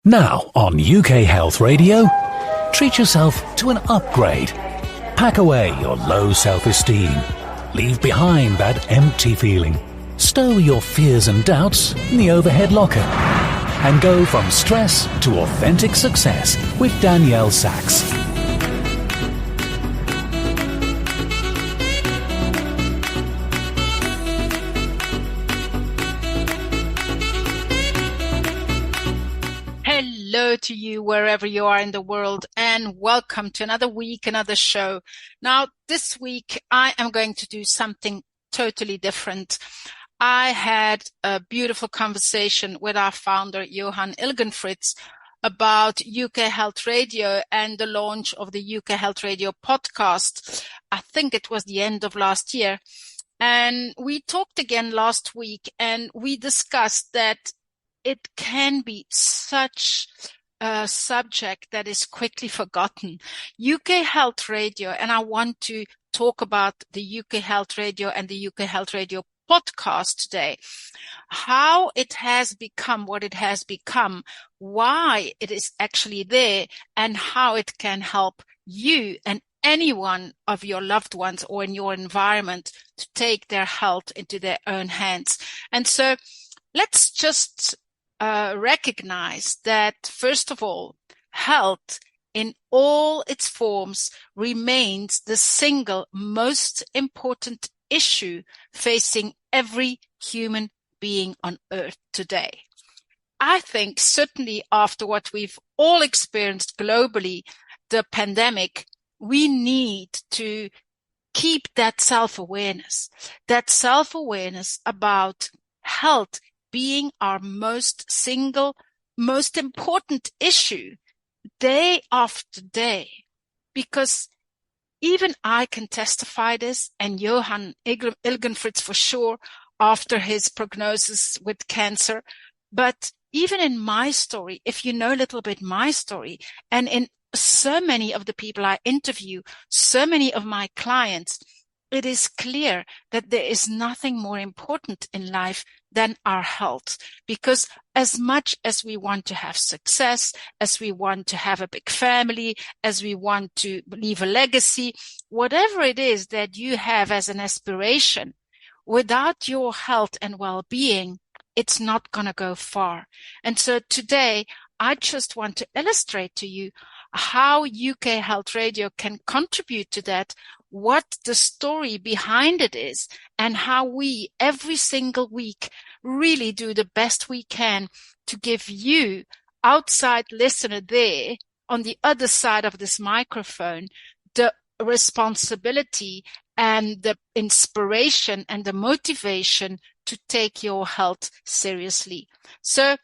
Now on UK Health Radio, treat yourself to an upgrade. Pack away your low self-esteem. Leave behind that empty feeling. Stow your fears and doubts in the overhead locker. And go from stress to authentic success with Danielle Sachs. Hello to you wherever you are in the world, and welcome to another week, another show. Now, this week I am going to do something totally different. I had a beautiful conversation with our founder, Johan Ilgenfritz, about UK Health Radio and the launch of the UK Health Radio podcast. I think it was the end of last year. And we talked again last week, and we discussed that it can be such a subject that is quickly forgotten. UK Health Radio, and I want to talk about the UK Health Radio and the UK Health Radio podcast today, how it has become what it has become, why it is actually there, and how it can help you and any one of your loved ones or in your environment to take their health into their own hands. And so let's just recognize that, first of all, health in all its forms remains the single most important issue facing every human being on earth today. I think certainly after what we've all experienced globally, the pandemic, we need to keep that self-awareness about health being our most important issue day after day. Because even I can testify this, and Johan Ilgenfritz for sure, after his prognosis with cancer. But even in my story, if you know a little bit my story, and in so many of the people I interview, so many of my clients, it is clear that there is nothing more important in life than our health. Because as much as we want to have success, as we want to have a big family, as we want to leave a legacy, whatever it is that you have as an aspiration, without your health and well-being, it's not going to go far. And so today, I just want to illustrate to you how UK Health Radio can contribute to that, what the story behind it is, and how we every single week really do the best we can to give you, outside listener there on the other side of this microphone, the responsibility and the inspiration and the motivation to take your health seriously. So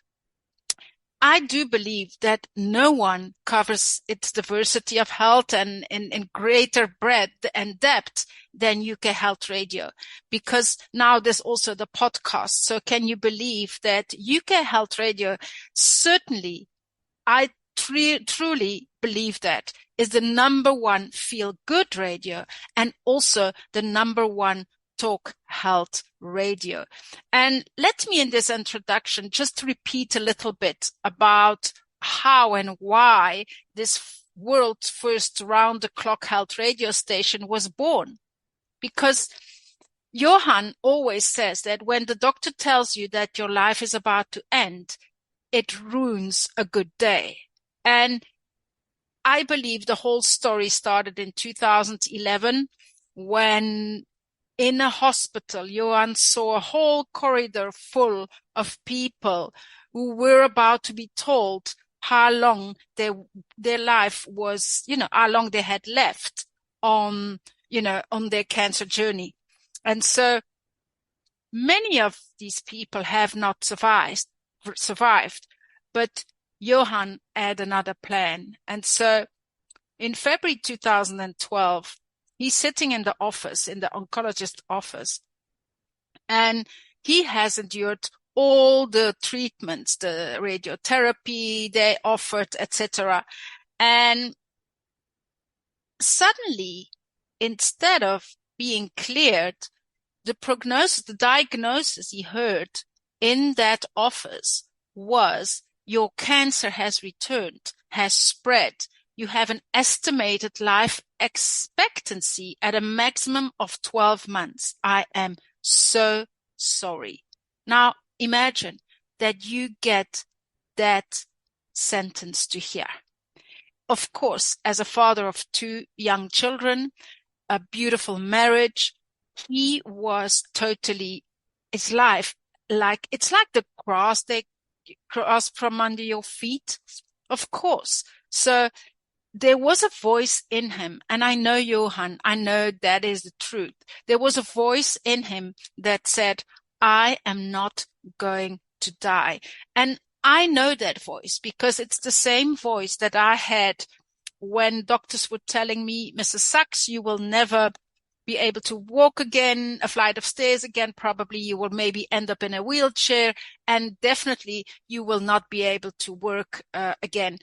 I do believe that no one covers its diversity of health and in greater breadth and depth than UK Health Radio, because now there's also the podcast. So can you believe that UK Health Radio, certainly, I truly believe that, is the number one feel-good radio and also the number one talk health radio. And let me in this introduction just repeat a little bit about how and why this world's first round-the-clock health radio station was born. Because Johan always says that when the doctor tells you that your life is about to end, it ruins a good day. And I believe the whole story started in 2011 when in a hospital, Johan saw a whole corridor full of people who were about to be told how long their life was, how long they had left on their cancer journey. And so many of these people have not survived, but Johan had another plan. And so in February 2012, he's sitting in the office, in the oncologist office, and he has endured all the treatments, the radiotherapy they offered, etc. And suddenly, instead of being cleared, the diagnosis he heard in that office was your cancer has returned, has spread. You have an estimated life expectancy at a maximum of 12 months. I am so sorry. Now, imagine that you get that sentence to hear. Of course, as a father of 2 young children, a beautiful marriage, he was totally, his life, it's like the grass they cross from under your feet. Of course. So there was a voice in him, and I know Johan, I know that is the truth. There was a voice in him that said, I am not going to die. And I know that voice because it's the same voice that I had when doctors were telling me, Mrs. Sachs, you will never be able to walk again, a flight of stairs again. Probably you will maybe end up in a wheelchair, and definitely you will not be able to work again.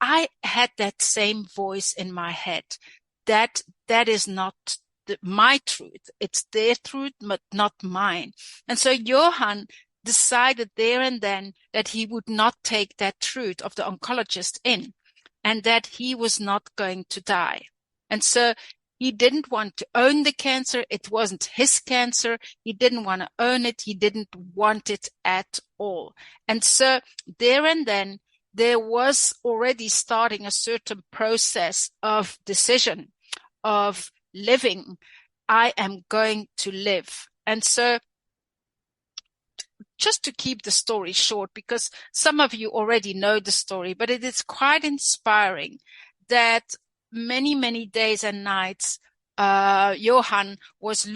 I had that same voice in my head. That is not my truth. It's their truth, but not mine. And so Johan decided there and then that he would not take that truth of the oncologist in, and that he was not going to die. And so he didn't want to own the cancer. It wasn't his cancer. He didn't want to own it. He didn't want it at all. And so there and then, there was already starting a certain process of decision, of living. I am going to live. And so just to keep the story short, because some of you already know the story, but it is quite inspiring that many, many days and nights, Johan was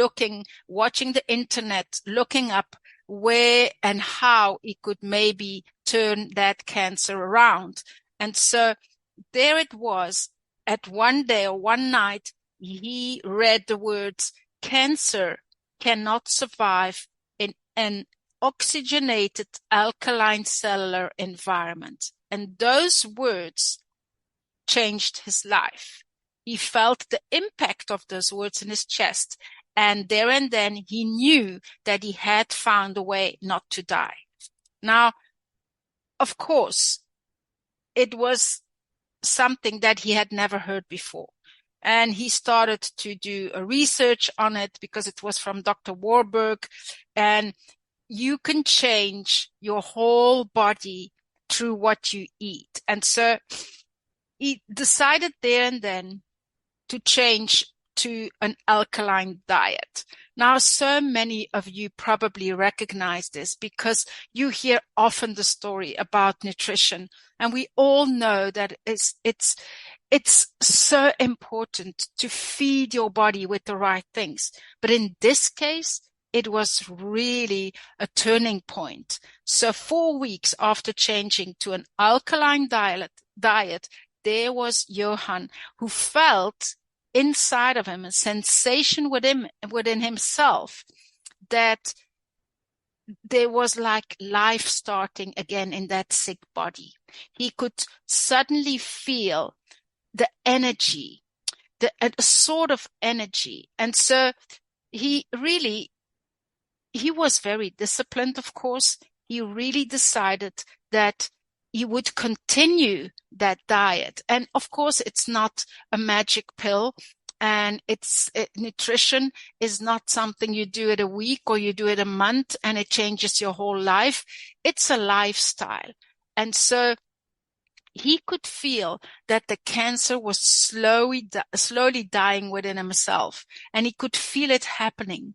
watching the internet, looking up where and how he could maybe turn that cancer around. And so there it was, at one day or one night, he read the words, cancer cannot survive in an oxygenated alkaline cellular environment. And those words changed his life. He felt the impact of those words in his chest. And there and then he knew that he had found a way not to die. Now, of course, it was something that he had never heard before. And he started to do a research on it because it was from Dr. Warburg. And you can change your whole body through what you eat. And so he decided there and then to change to an alkaline diet. Now, so many of you probably recognize this because you hear often the story about nutrition, and we all know that it's so important to feed your body with the right things. But in this case, it was really a turning point. So 4 weeks after changing to an alkaline diet, there was Johan who felt inside of him a sensation within himself that there was like life starting again in that sick body. He could suddenly feel the energy, a sort of energy. And so he was very disciplined, of course. He really decided that he would continue that diet. And of course, it's not a magic pill, and nutrition is not something you do it a week or you do it a month and it changes your whole life. It's a lifestyle. And so he could feel that the cancer was slowly dying within himself, and he could feel it happening.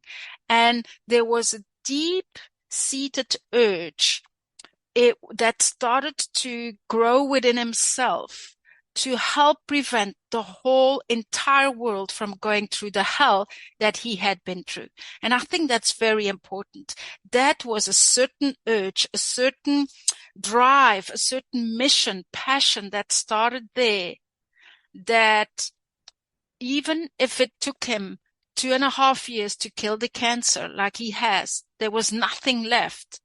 And there was a deep-seated urge that started to grow within himself to help prevent the whole entire world from going through the hell that he had been through. And I think that's very important. That was a certain urge, a certain drive, a certain mission, passion that started there, that even if it took him 2.5 years to kill the cancer like he has, there was nothing left.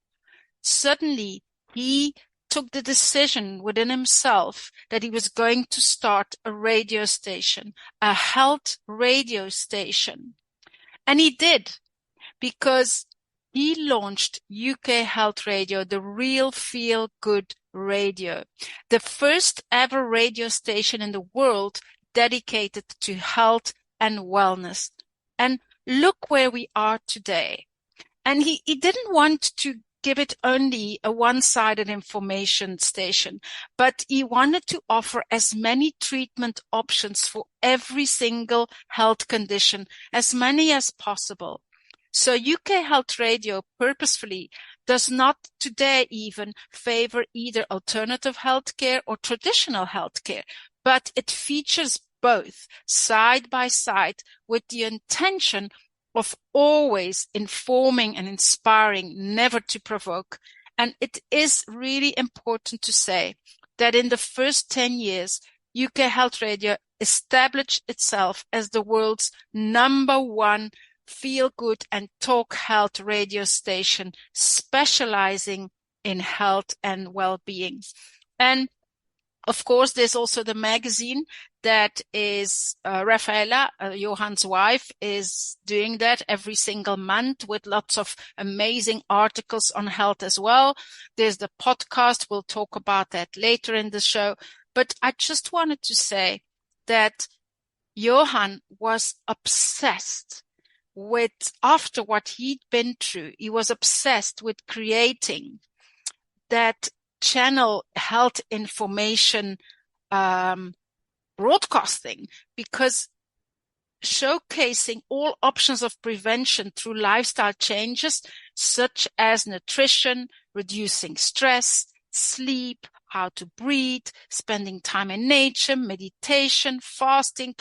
Suddenly, he took the decision within himself that he was going to start a radio station, a health radio station. And he did, because he launched UK Health Radio, the real feel-good radio, the first ever radio station in the world dedicated to health and wellness. And look where we are today. And he didn't want to give it only a one-sided information station, but he wanted to offer as many treatment options for every single health condition, as many as possible. So UK Health Radio purposefully does not today even favor either alternative healthcare or traditional healthcare, but it features both side by side with the intention of always informing and inspiring, never to provoke. And it is really important to say that in the first 10 years, UK Health Radio established itself as the world's #1 feel-good and talk health radio station, specializing in health and well-being. And of course, there's also the magazine that is Rafaela, Johan's wife, is doing that every single month with lots of amazing articles on health as well. There's the podcast. We'll talk about that later in the show. But I just wanted to say that Johan was obsessed with, after what he'd been through, he was obsessed with creating that channel health information broadcasting, because showcasing all options of prevention through lifestyle changes such as nutrition, reducing stress, sleep, how to breathe, spending time in nature, meditation, fasting,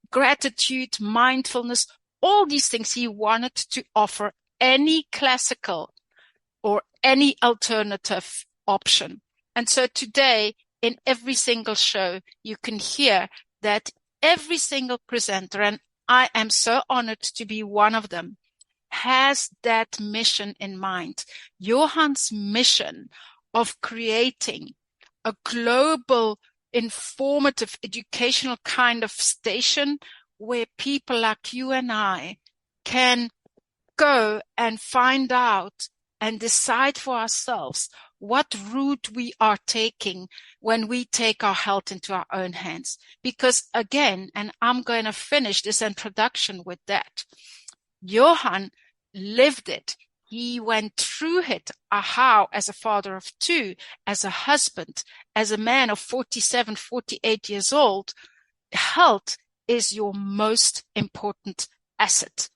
gratitude, mindfulness, all these things he wanted to offer any classical or any alternative option. And so today, in every single show, you can hear that every single presenter, and I am so honored to be one of them, has that mission in mind. Johan's mission of creating a global, informative, educational kind of station where people like you and I can go and find out and decide for ourselves what route we are taking when we take our health into our own hands. Because again, and I'm going to finish this introduction with that, Johan lived it. He went through it, how as a father of 2, as a husband, as a man of 47, 48 years old. Health is your most important asset.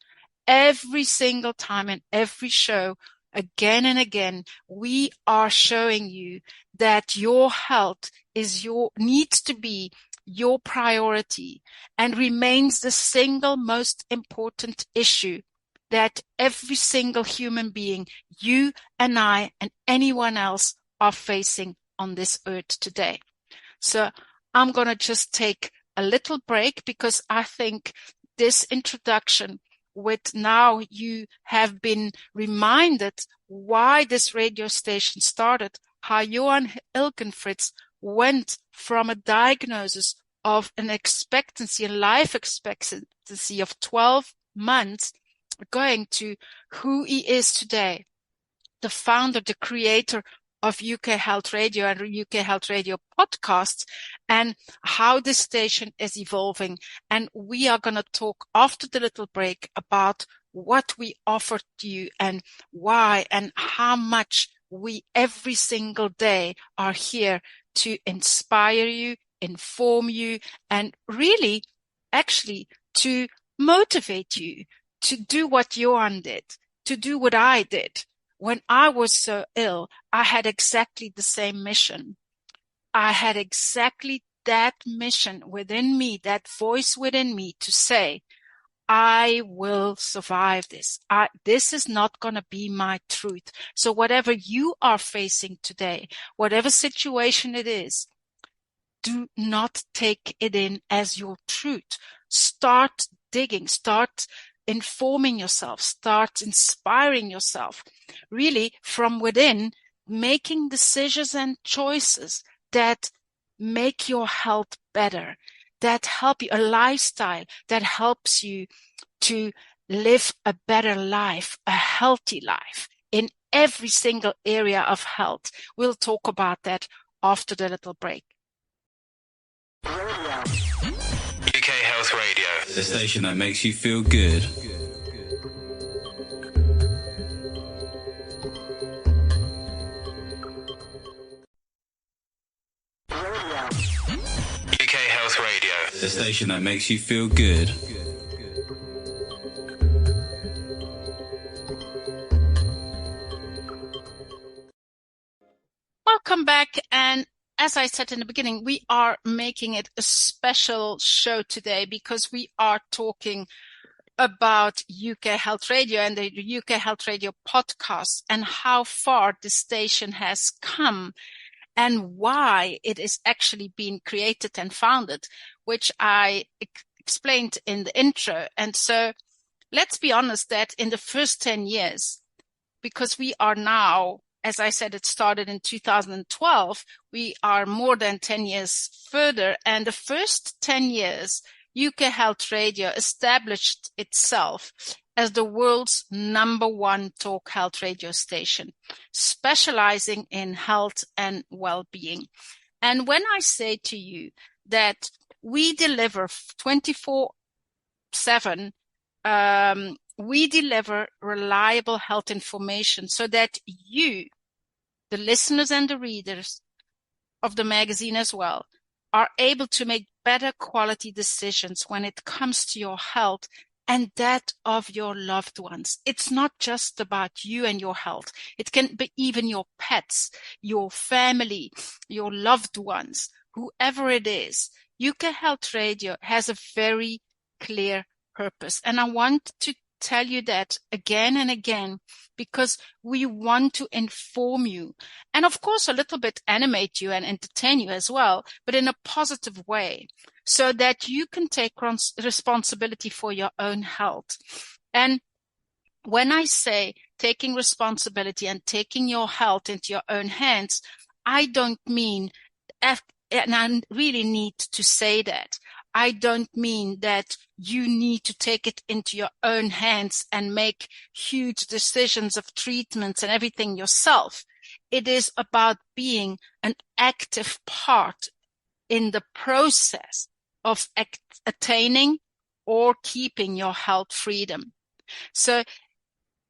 Every single time in every show, again and again, we are showing you that your health needs to be your priority and remains the single most important issue that every single human being, you and I and anyone else, are facing on this earth today. So I'm going to just take a little break, because I think this introduction, with now you have been reminded why this radio station started, how Johan Ilgenfritz went from a diagnosis of an expectancy, a life expectancy of 12 months, going to who he is today, the founder, the creator of UK Health Radio and UK Health Radio Podcast, and how this station is evolving. And we are going to talk after the little break about what we offer to you and why and how much we every single day are here to inspire you, inform you, and really actually to motivate you to do what Johan did, to do what I did. When I was so ill, I had exactly the same mission. I had exactly that mission within me, that voice within me to say, I will survive this. This is not going to be my truth. So whatever you are facing today, whatever situation it is, do not take it in as your truth. Start digging, start informing yourself, start inspiring yourself, really from within, making decisions and choices that make your health better, that help you, a lifestyle that helps you to live a better life, a healthy life in every single area of health. We'll talk about that after the little break. UK Health Radio, the station that makes you feel good. UK Health Radio, the station that makes you feel good. Welcome back, and as I said in the beginning, we are making it a special show today because we are talking about UK Health Radio and the UK Health Radio podcast and how far the station has come and why it is actually being created and founded, which I explained in the intro. And so let's be honest that in the first 10 years, because we are now, as I said, it started in 2012. We are more than 10 years further. And the first 10 years, UK Health Radio established itself as the world's #1 talk health radio station, specializing in health and well-being. And when I say to you that we deliver 24/7, we deliver reliable health information so that you, the listeners and the readers of the magazine as well, are able to make better quality decisions when it comes to your health and that of your loved ones. It's not just about you and your health. It can be even your pets, your family, your loved ones, whoever it is. UK Health Radio has a very clear purpose. And I want to tell you that again and again, because we want to inform you and of course a little bit animate you and entertain you as well, but in a positive way so that you can take responsibility for your own health. And when I say taking responsibility and taking your health into your own hands, I don't mean, and I really need to say that, I don't mean that you need to take it into your own hands and make huge decisions of treatments and everything yourself. It is about being an active part in the process of attaining or keeping your health freedom. So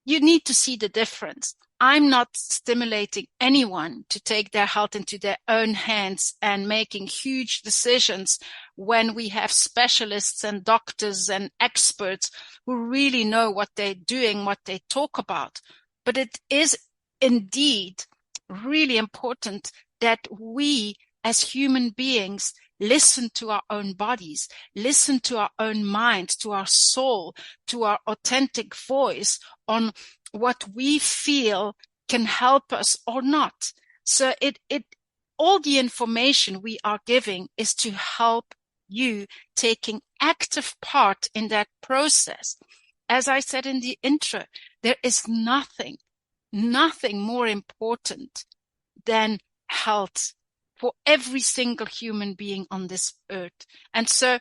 you need to see the difference. I'm not stimulating anyone to take their health into their own hands and making huge decisions when we have specialists and doctors and experts who really know what they're doing, what they talk about. But it is indeed really important that we as human beings listen to our own bodies, listen to our own mind, to our soul, to our authentic voice on what we feel can help us or not. So all the information we are giving is to help you taking active part in that process. As I said in the intro, there is nothing more important than health for every single human being on this earth. And so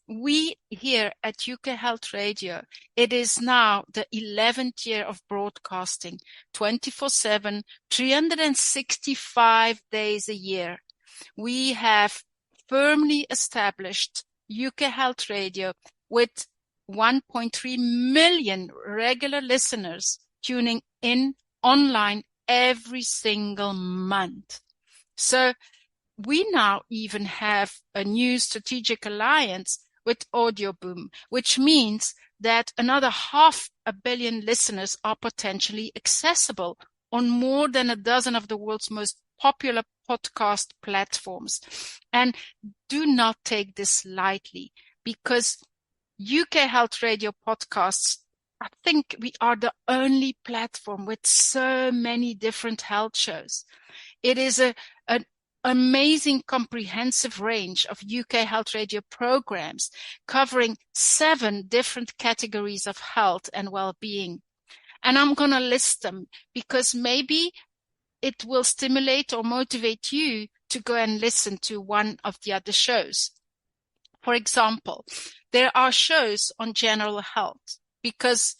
we here at UK Health Radio, it is now the 11th year of broadcasting, 24/7, 365 days a year. We have firmly established UK Health Radio with 1.3 million regular listeners tuning in online every single month. So we now even have a new strategic alliance with Audioboom, which means that another 500 million listeners are potentially accessible on more than a dozen of the world's most popular podcast platforms. And do not take this lightly, because UK Health Radio podcasts, I think we are the only platform with so many different health shows. It is an amazing comprehensive range of UK Health Radio programs covering 7 different categories of health and well-being. And I'm going to list them because maybe it will stimulate or motivate you to go and listen to one of the other shows. For example, there are shows on general health, because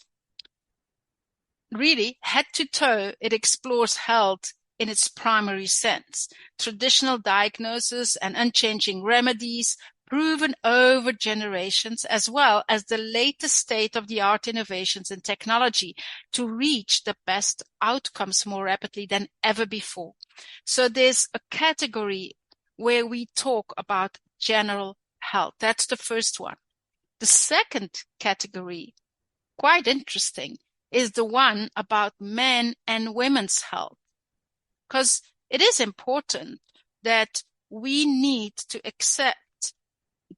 really, head to toe, it explores health in its primary sense. Traditional diagnosis and unchanging remedies proven over generations, as well as the latest state-of-the-art innovations in technology to reach the best outcomes more rapidly than ever before. So there's a category where we talk about general health. That's the first one. The second category, quite interesting, is the one about men and women's health. Because it is important that we need to accept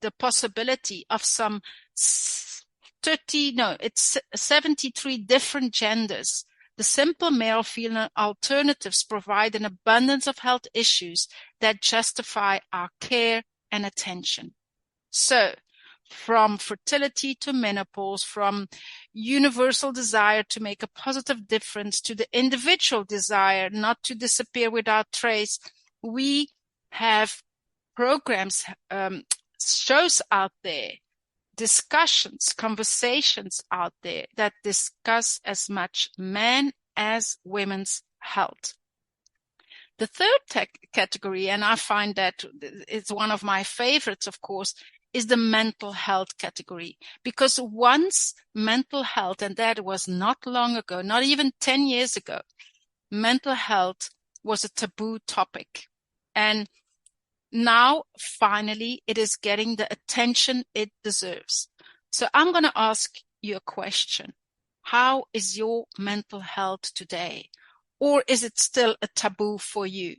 the possibility of some 73 different genders. The simple male-female alternatives provide an abundance of health issues that justify our care and attention. So, from fertility to menopause, from universal desire to make a positive difference to the individual desire not to disappear without trace, we have programs, shows out there, discussions, conversations out there that discuss as much men as women's health. The third category, and I find that it's one of my favorites, of course, is the mental health category. Because once mental health, and that was not long ago, not even 10 years ago, mental health was a taboo topic. And now, finally, it is getting the attention it deserves. So I'm going to ask you a question. How is your mental health today? Or is it still a taboo for you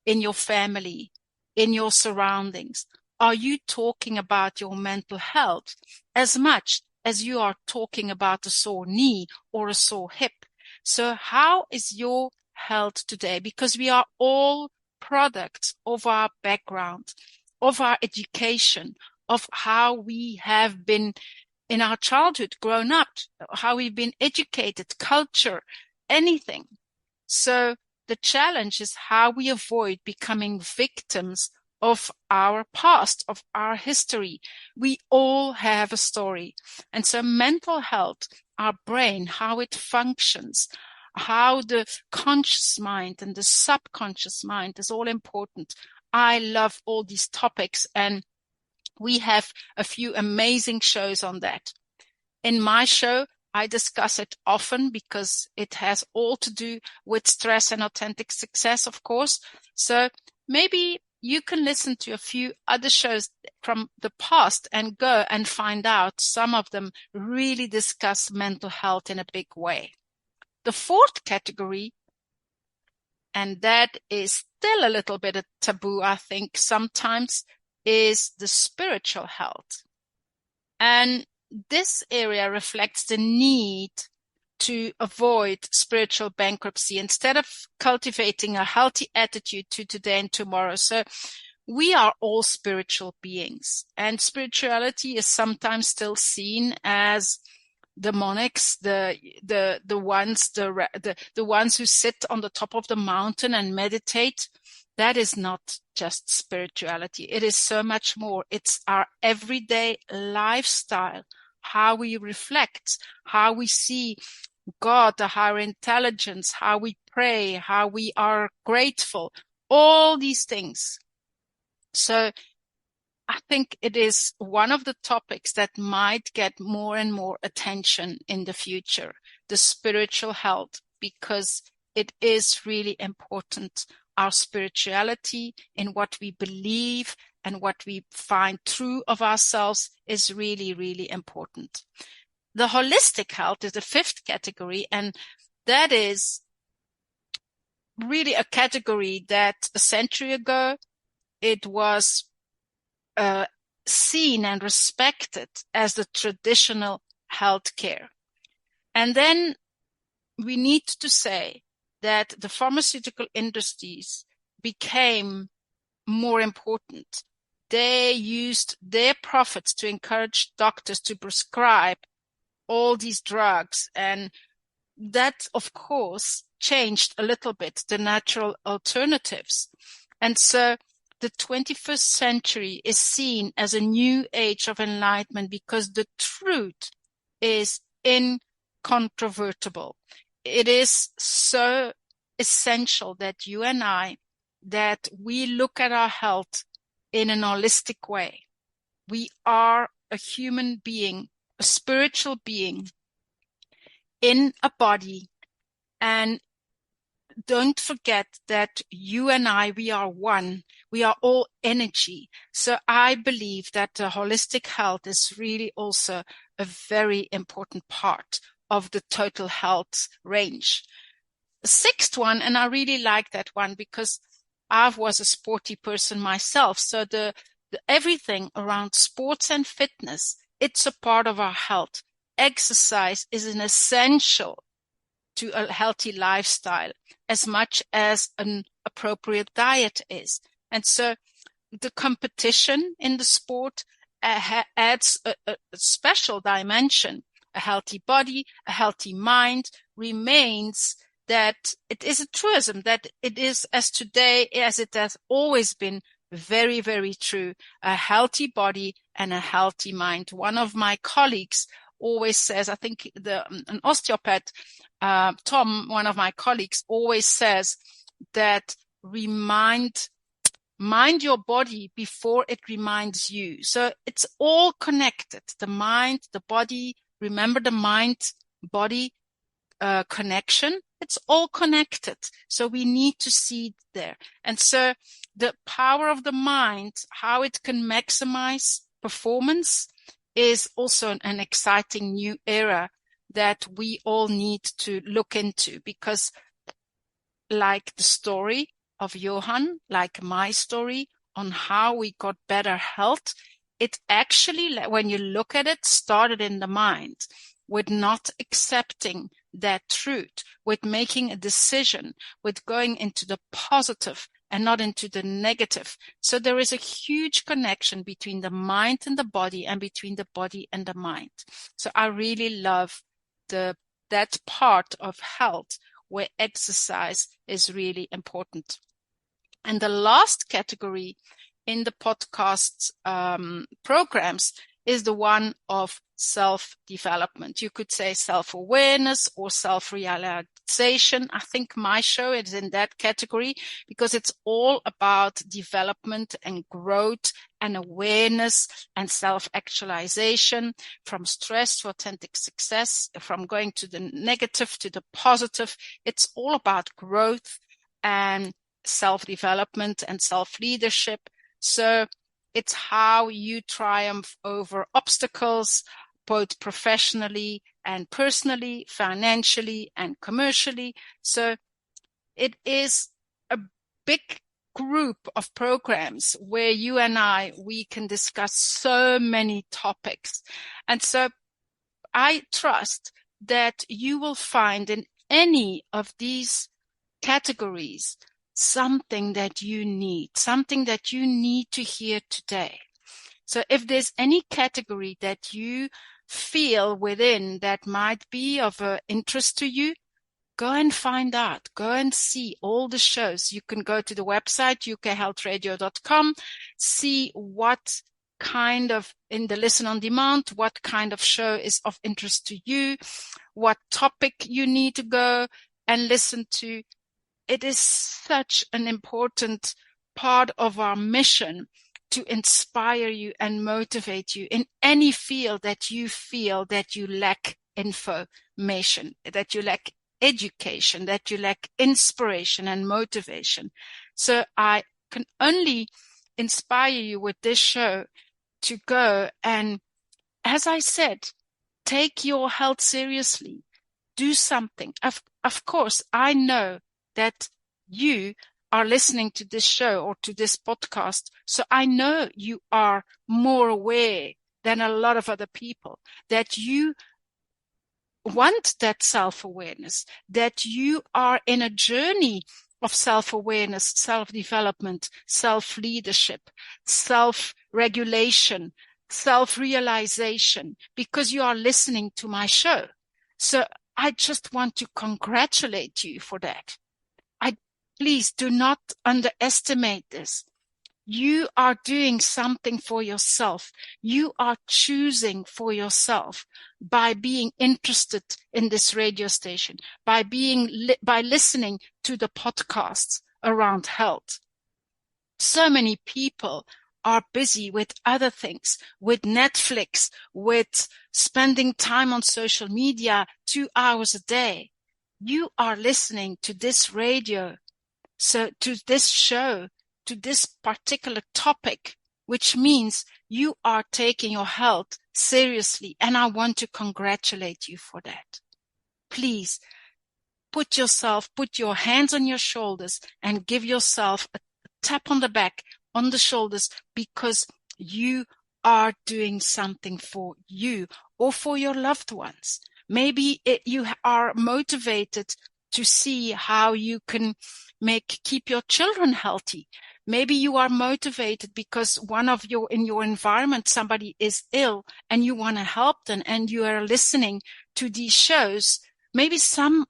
in your family, in your surroundings? Are you talking about your mental health as much as you are talking about a sore knee or a sore hip? So how is your health today? Because we are all products of our background, of our education, of how we have been in our childhood, grown up, how we've been educated, culture, anything. So the challenge is how we avoid becoming victims of our past, of our history. We all have a story. And so mental health, our brain, how it functions, how the conscious mind and the subconscious mind is all important. I love all these topics, and we have a few amazing shows on that. In my show, I discuss it often because it has all to do with stress and authentic success, of course. So maybe you can listen to a few other shows from the past and go and find out. Some of them really discuss mental health in a big way. The fourth category, and that is still a little bit a taboo, I think, sometimes, is the spiritual health. And this area reflects the need to avoid spiritual bankruptcy instead of cultivating a healthy attitude to today and tomorrow. So we are all spiritual beings, and spirituality is sometimes still seen as the monarchs, the ones who sit on the top of the mountain and meditate. That is not just spirituality. It is so much more. It's our everyday lifestyle, how we reflect, how we see God, the higher intelligence, how we pray, how we are grateful, all these things. So I think it is one of the topics that might get more and more attention in the future, the spiritual health, because it is really important. Our spirituality in what we believe and what we find true of ourselves is really, really important. The holistic health is the fifth category, and that is really a category that a century ago it was seen and respected as the traditional healthcare. And then we need to say that the pharmaceutical industries became more important. They used their profits to encourage doctors to prescribe all these drugs. And that, of course, changed a little bit the natural alternatives. And so the 21st century is seen as a new age of enlightenment because the truth is incontrovertible. It is so essential that you and I, that we look at our health in an holistic way. We are a human being, a spiritual being in a body. And don't forget that you and I, we are one. We are all energy. So I believe that holistic health is really also a very important part of the total health range. The sixth one, and I really like that one because I was a sporty person myself. So the everything around sports and fitness, it's a part of our health. Exercise is an essential to a healthy lifestyle as much as an appropriate diet is. And so the competition in the sport adds a special dimension. A healthy body, a healthy mind remains that it is a truism, that it is as today as it has always been, very, very true. A healthy body and a healthy mind. One of my colleagues always says, I think an osteopath, Tom, one of my colleagues, always says that mind your body before it reminds you. So it's all connected. The mind, the body, remember the mind-body connection. It's all connected. So we need to see it there. And so the power of the mind, how it can maximize performance, is also an exciting new era that we all need to look into, because like the story of Johan, like my story on how we got better health, it actually, when you look at it, started in the mind with not accepting that truth, with making a decision, with going into the positive and not into the negative. So there is a huge connection between the mind and the body, and between the body and the mind. So I really love that part of health where exercise is really important. And the last category in the podcast programs is the one of self-development. You could say self-awareness or self-realization. I think my show is in that category because it's all about development and growth and awareness and self-actualization, from stress to authentic success, from going to the negative to the positive. It's all about growth and self-development and self-leadership. So it's how you triumph over obstacles, both professionally and personally, financially and commercially. So it is a big group of programs where you and I, we can discuss so many topics. And so I trust that you will find in any of these categories something that you need to hear today. So if there's any category that you feel within that might be of interest to you, go and find out. Go and see all the shows. You can go to the website, UKHealthRadio.com, see what kind of, in the listen on demand, what kind of show is of interest to you, what topic you need to go and listen to. It is such an important part of our mission to inspire you and motivate you in any field that you feel that you lack information, that you lack education, that you lack inspiration and motivation. So I can only inspire you with this show to go and, as I said, take your health seriously. Do something. Of course, I know that you are listening to this show or to this podcast. So I know you are more aware than a lot of other people, that you want that self-awareness, that you are in a journey of self-awareness, self-development, self-leadership, self-regulation, self-realization, because you are listening to my show. So I just want to congratulate you for that. Please do not underestimate this. You are doing something for yourself. You are choosing for yourself by being interested in this radio station, by listening to the podcasts around health. So many people are busy with other things, with Netflix, with spending time on social media 2 hours a day. You are listening to this radio, so to this show, to this particular topic, which means you are taking your health seriously. And I want to congratulate you for that. Please put your hands on your shoulders and give yourself a tap on the back, on the shoulders, because you are doing something for you or for your loved ones. Maybe you are motivated to see how you can keep your children healthy. Maybe you are motivated because in your environment, somebody is ill and you want to help them and you are listening to these shows. Maybe someone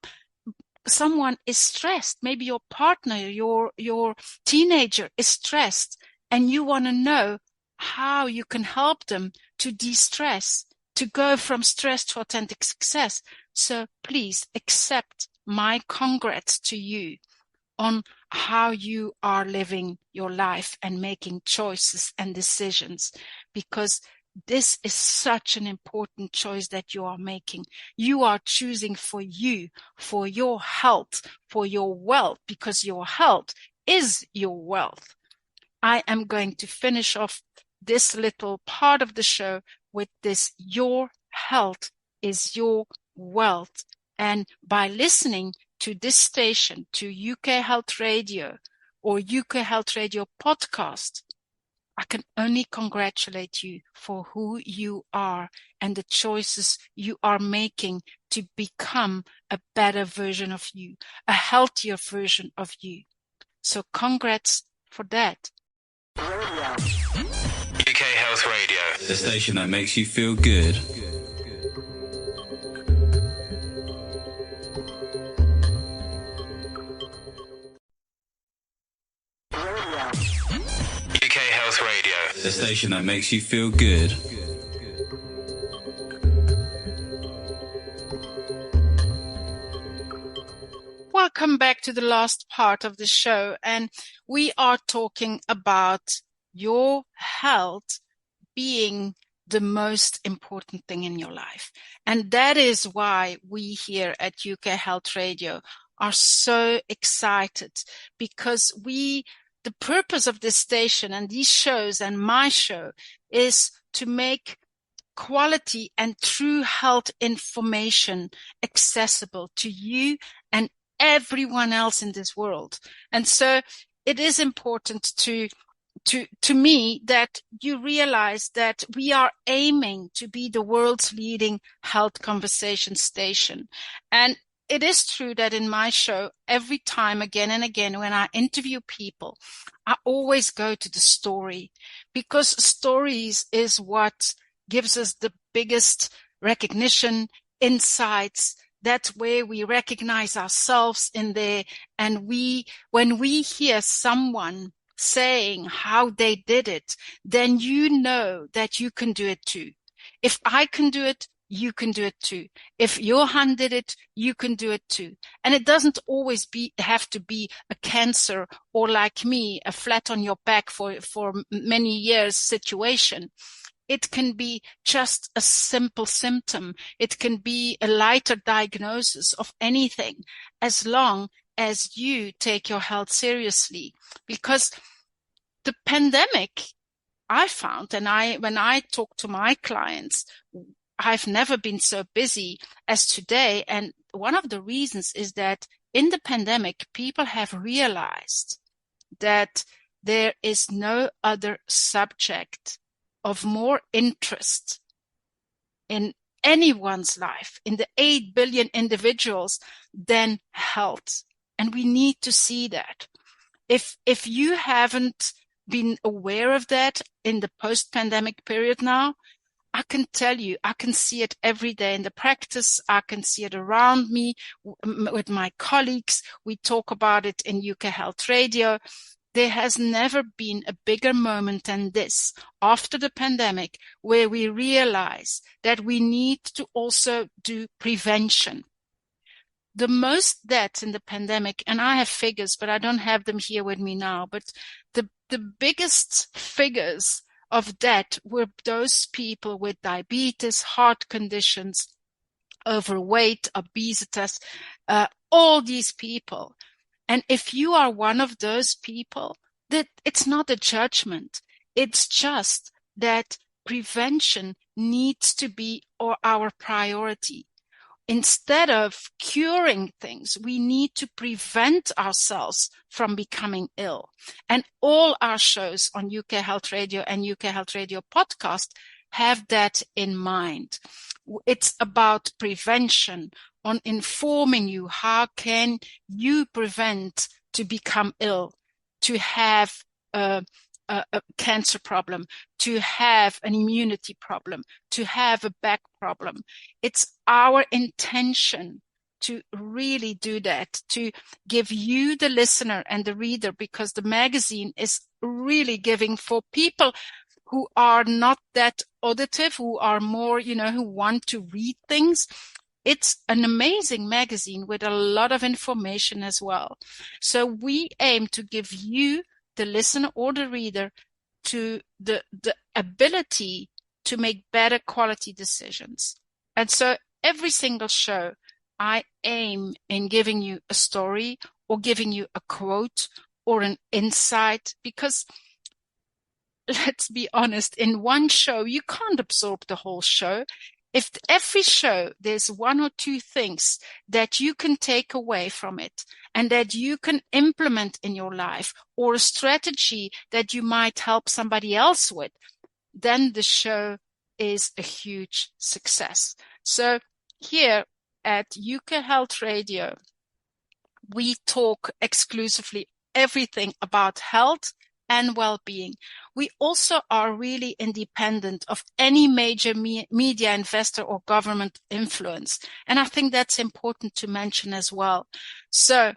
is stressed. Maybe your partner, your teenager is stressed and you want to know how you can help them to de-stress, to go from stress to authentic success. So please accept my congrats to you on how you are living your life and making choices and decisions, because this is such an important choice that you are making. You are choosing for you, for your health, for your wealth, because your health is your wealth. I am going to finish off this little part of the show with this: your health is your wealth. And by listening to this station, to UK Health Radio or UK Health Radio Podcast, I can only congratulate you for who you are and the choices you are making to become a better version of you, a healthier version of you. So congrats for that. UK Health Radio, the station that makes you feel good. UK Health Radio, the station that makes you feel good. Welcome back to the last part of the show, and we are talking about your health being the most important thing in your life. And that is why we here at UK Health Radio are so excited, because the purpose of this station and these shows and my show is to make quality and true health information accessible to you and everyone else in this world. And so it is important to me that you realize that we are aiming to be the world's leading health conversation station. And it is true that in my show, every time, again and again, when I interview people, I always go to the story, because stories is what gives us the biggest recognition, insights. That's where we recognize ourselves in there. And when we hear someone saying how they did it, then you know that you can do it too. If I can do it, you can do it too. If Johan did it, you can do it too. And it doesn't always have to be a cancer or, like me, a flat on your back for many years situation. It can be just a simple symptom. It can be a lighter diagnosis of anything, as long as you take your health seriously. Because the pandemic, I found, and when I talk to my clients, I've never been so busy as today. And one of the reasons is that in the pandemic, people have realized that there is no other subject of more interest in anyone's life, in the 8 billion individuals, than health. And we need to see that. If you haven't been aware of that in the post-pandemic period now, I can tell you, I can see it every day in the practice. I can see it around me with my colleagues. We talk about it in UK Health Radio. there has never been a bigger moment than this after the pandemic, where we realize that we need to also do prevention. The most deaths in the pandemic, and I have figures, but I don't have them here with me now, but the biggest figures of death were those people with diabetes, heart conditions, overweight, obesity, all these people. And if you are one of those people, that it's not a judgment. It's just that prevention needs to be our priority. Instead of curing things, we need to prevent ourselves from becoming ill. And all our shows on UK Health Radio and UK Health Radio Podcast have that in mind. It's about prevention, on informing you how can you prevent to become ill, to have a cancer problem, to have an immunity problem, to have a back problem. It's our intention to really do that, to give you, the listener and the reader, because the magazine is really giving for people who are not that auditive, who are more, who want to read things. It's an amazing magazine with a lot of information as well. So we aim to give you, the listener or the reader, to the ability to make better quality decisions. And so every single show, I aim in giving you a story or giving you a quote or an insight, because let's be honest, in one show, you can't absorb the whole show. If every show, there's one or two things that you can take away from it and that you can implement in your life, or a strategy that you might help somebody else with, then the show is a huge success. So here at UK Health Radio, we talk exclusively everything about health and well-being. We also are really independent of any major media investor or government influence. And I think that's important to mention as well. So,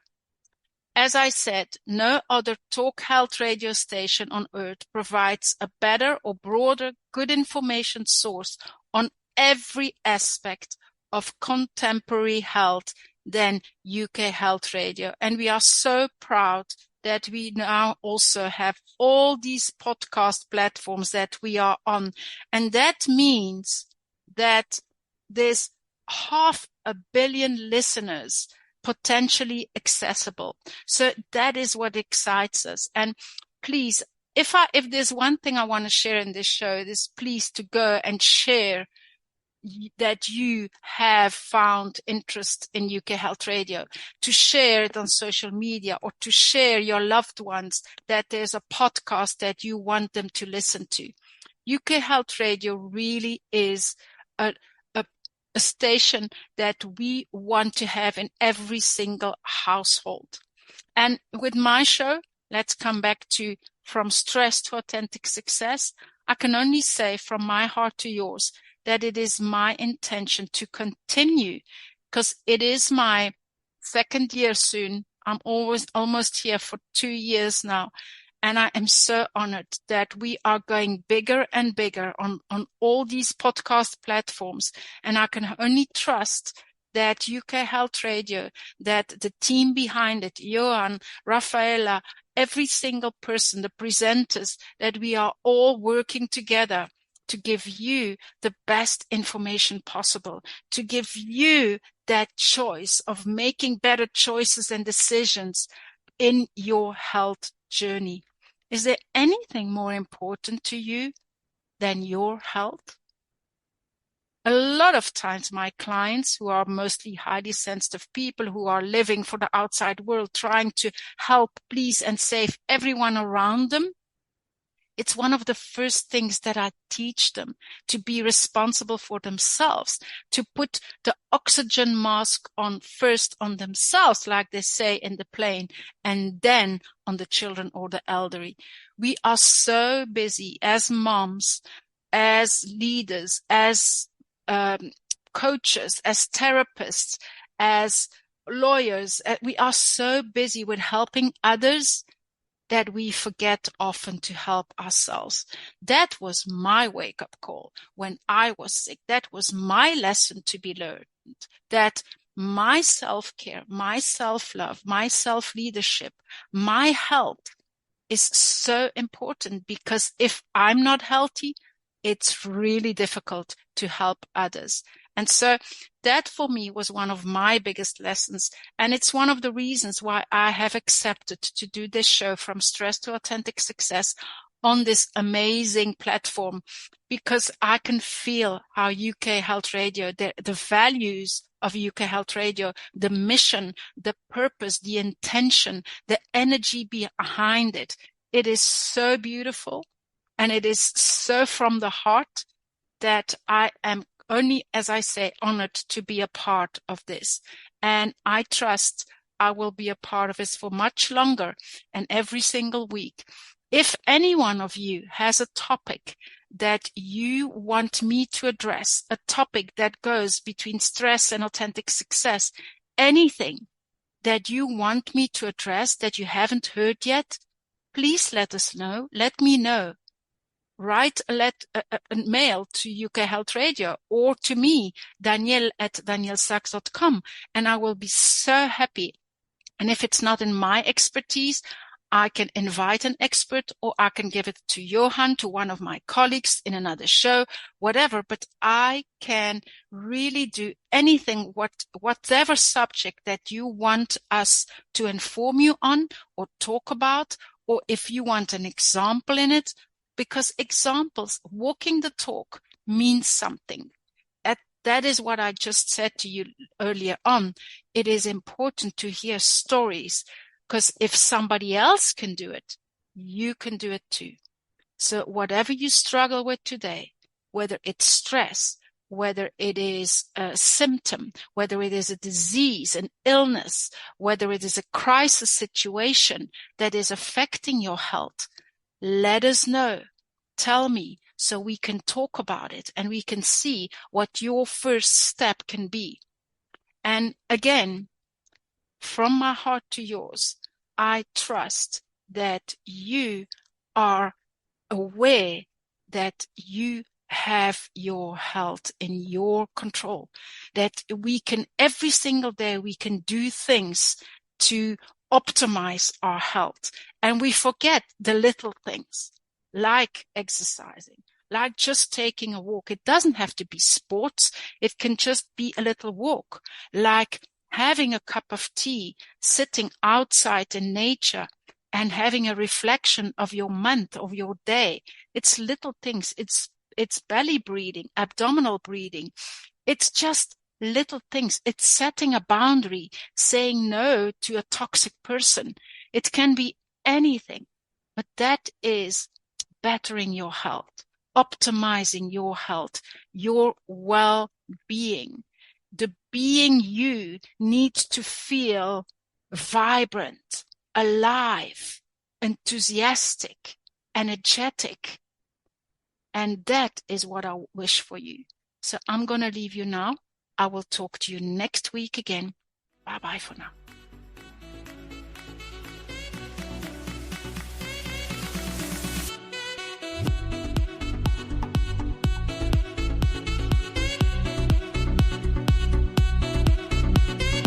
as I said, no other talk health radio station on earth provides a better or broader good information source on every aspect of contemporary health than UK Health Radio. And we are so proud that we now also have all these podcast platforms that we are on. And that means that there's 500 million listeners potentially accessible. So that is what excites us. And please, if there's one thing I want to share in this show, it is please to go and share that you have found interest in UK Health Radio, to share it on social media, or to share your loved ones that there's a podcast that you want them to listen to. UK Health Radio really is a station that we want to have in every single household. And with my show, let's come back to From Stress to Authentic Success. I can only say from my heart to yours that it is my intention to continue, because it is my second year soon. I'm almost here for 2 years now. And I am so honored that we are going bigger and bigger on all these podcast platforms. And I can only trust that UK Health Radio, that the team behind it, Johan, Rafaela, every single person, the presenters, that we are all working together to give you the best information possible, to give you that choice of making better choices and decisions in your health journey. Is there anything more important to you than your health? A lot of times my clients, who are mostly highly sensitive people who are living for the outside world, trying to help, please, and save everyone around them, it's one of the first things that I teach them, to be responsible for themselves, to put the oxygen mask on first on themselves, like they say in the plane, and then on the children or the elderly. We are so busy as moms, as leaders, as coaches, as therapists, as lawyers. We are so busy with helping others that we forget often to help ourselves. That was my wake-up call when I was sick. That was my lesson to be learned, that my self-care, my self-love, my self-leadership, my health is so important, because if I'm not healthy, it's really difficult to help others. And so that for me was one of my biggest lessons. And it's one of the reasons why I have accepted to do this show, From Stress to Authentic Success, on this amazing platform, because I can feel how UK Health Radio, the values of UK Health Radio, the mission, the purpose, the intention, the energy behind it. It is so beautiful, and it is so from the heart, that I am only, as I say, honored to be a part of this. And I trust I will be a part of this for much longer, and every single week. If any one of you has a topic that you want me to address, a topic that goes between stress and authentic success, anything that you want me to address that you haven't heard yet, please let us know. Let me know. Write a mail to UK Health Radio or to me, Danielle at daniellesacks.com, and I will be so happy. And if it's not in my expertise, I can invite an expert, or I can give it to Johan, to one of my colleagues in another show, whatever. But I can really do anything, whatever subject that you want us to inform you on or talk about, or if you want an example in it, because examples, walking the talk, means something. That is what I just said to you earlier on. It is important to hear stories, because if somebody else can do it, you can do it too. So whatever you struggle with today, whether it's stress, whether it is a symptom, whether it is a disease, an illness, whether it is a crisis situation that is affecting your health, let us know. Tell me, so we can talk about it and we can see what your first step can be. And again, from my heart to yours, I trust that you are aware that you have your health in your control, that we can, every single day, we can do things to optimize our health. And we forget the little things, like exercising, like just taking a walk. It doesn't have to be sports. It can just be a little walk, like having a cup of tea, sitting outside in nature and having a reflection of your month, of your day. It's little things. It's belly breathing, abdominal breathing. It's just little things. It's setting a boundary, saying no to a toxic person. It can be anything, but that is bettering your health, optimizing your health, your well-being. The being you needs to feel vibrant, alive, enthusiastic, energetic. And that is what I wish for you. So I'm going to leave you now. I will talk to you next week again. Bye-bye for now.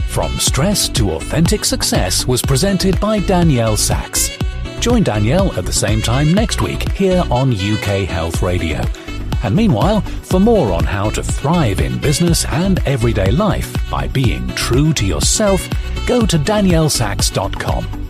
From Stress to Authentic Success was presented by Danielle Sacks. Join Danielle at the same time next week here on UK Health Radio. And meanwhile, for more on how to thrive in business and everyday life by being true to yourself, go to daniellesacks.com.